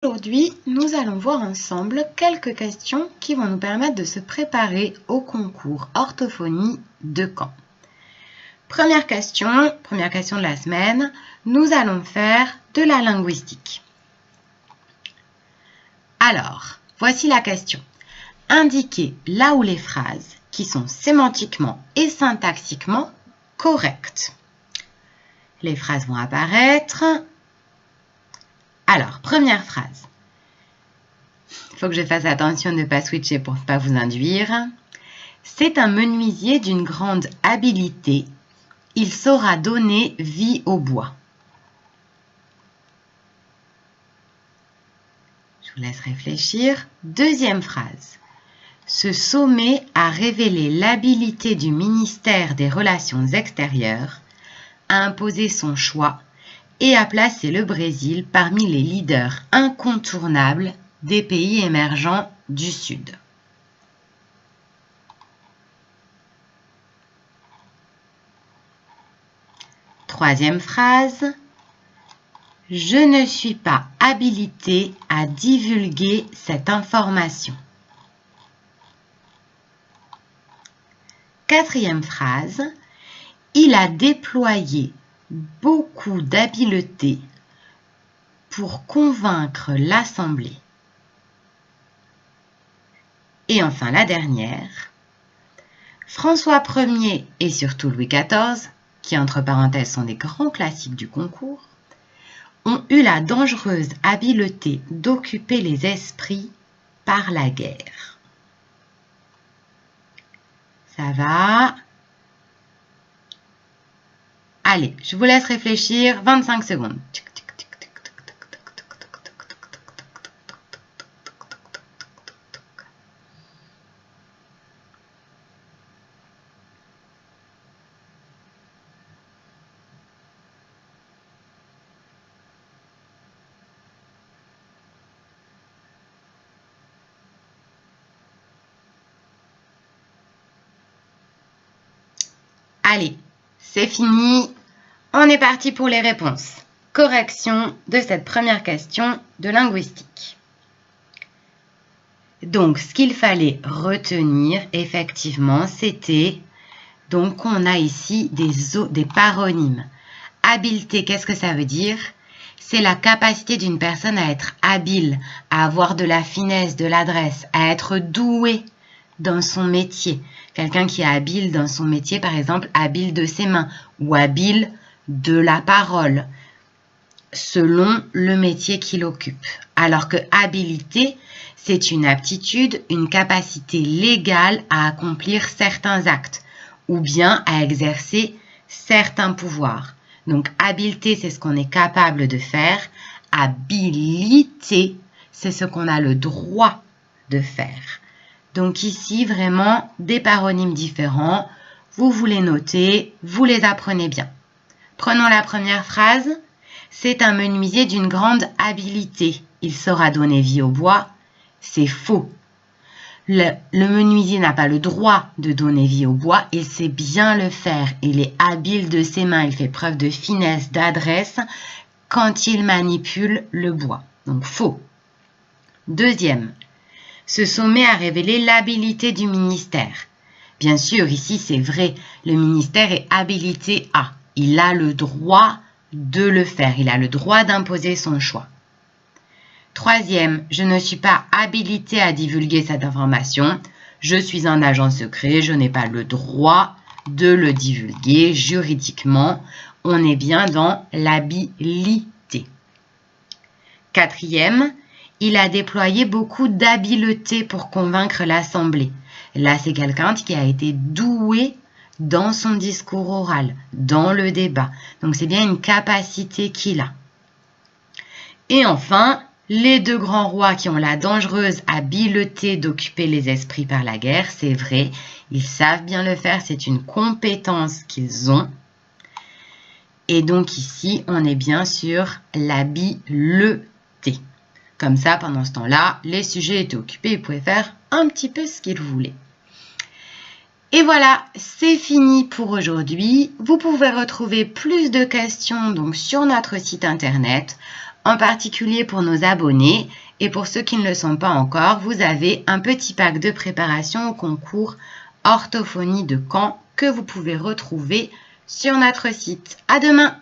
Aujourd'hui, nous allons voir ensemble quelques questions qui vont nous permettre de se préparer au concours orthophonie de Caen. Première question de la semaine, nous allons faire de la linguistique. Alors, voici la question. Indiquez là où les phrases qui sont sémantiquement et syntaxiquement correctes. Les phrases vont apparaître. Alors, première phrase. Il faut que je fasse attention de ne pas switcher pour ne pas vous induire. C'est un menuisier d'une grande habileté. Il saura donner vie au bois. Je vous laisse réfléchir. Deuxième phrase. Ce sommet a révélé l'habilité du ministère des Relations extérieures à imposer son choix et a placé le Brésil parmi les leaders incontournables des pays émergents du Sud. Troisième phrase. Je ne suis pas habilité à divulguer cette information. Quatrième phrase. Il a déployé beaucoup d'habileté pour convaincre l'Assemblée. Et enfin la dernière, François Ier et surtout Louis XIV, qui entre parenthèses sont des grands classiques du concours, ont eu la dangereuse habileté d'occuper les esprits par la guerre. Ça va? Allez, je vous laisse réfléchir 25 secondes. Allez, c'est fini. On est parti pour les réponses. Correction de cette première question de linguistique. Donc, ce qu'il fallait retenir, effectivement, c'était donc qu'on a ici des paronymes. Habileté, qu'est-ce que ça veut dire? C'est la capacité d'une personne à être habile, à avoir de la finesse, de l'adresse, à être doué dans son métier. Quelqu'un qui est habile dans son métier, par exemple, habile de ses mains ou habile de la parole, selon le métier qu'il occupe. Alors que habilité, c'est une aptitude, une capacité légale à accomplir certains actes ou bien à exercer certains pouvoirs. Donc, habileté, c'est ce qu'on est capable de faire. Habilité, c'est ce qu'on a le droit de faire. Donc ici, vraiment, des paronymes différents. Vous les notez, vous les apprenez bien. Prenons la première phrase. C'est un menuisier d'une grande habileté. Il saura donner vie au bois. C'est faux. Le menuisier n'a pas le droit de donner vie au bois. Il sait bien le faire. Il est habile de ses mains. Il fait preuve de finesse, d'adresse quand il manipule le bois. Donc faux. Deuxième. Ce sommet a révélé l'habilité du ministère. Bien sûr, ici, c'est vrai. Le ministère est habilité à. Il a le droit de le faire. Il a le droit d'imposer son choix. Troisième, je ne suis pas habilité à divulguer cette information. Je suis un agent secret. Je n'ai pas le droit de le divulguer juridiquement. On est bien dans l'habilité. Quatrième, il a déployé beaucoup d'habileté pour convaincre l'Assemblée. Là, c'est quelqu'un qui a été doué dans son discours oral, dans le débat. Donc, c'est bien une capacité qu'il a. Et enfin, les deux grands rois qui ont la dangereuse habileté d'occuper les esprits par la guerre, c'est vrai, ils savent bien le faire, c'est une compétence qu'ils ont. Et donc ici, on est bien sur l'habileté. Comme ça, pendant ce temps-là, les sujets étaient occupés, ils pouvaient faire un petit peu ce qu'ils voulaient. Et voilà, c'est fini pour aujourd'hui. Vous pouvez retrouver plus de questions donc sur notre site internet en particulier pour nos abonnés. Et pour ceux qui ne le sont pas encore, vous avez un petit pack de préparation au concours Orthophonie de Caen que vous pouvez retrouver sur notre site. À demain!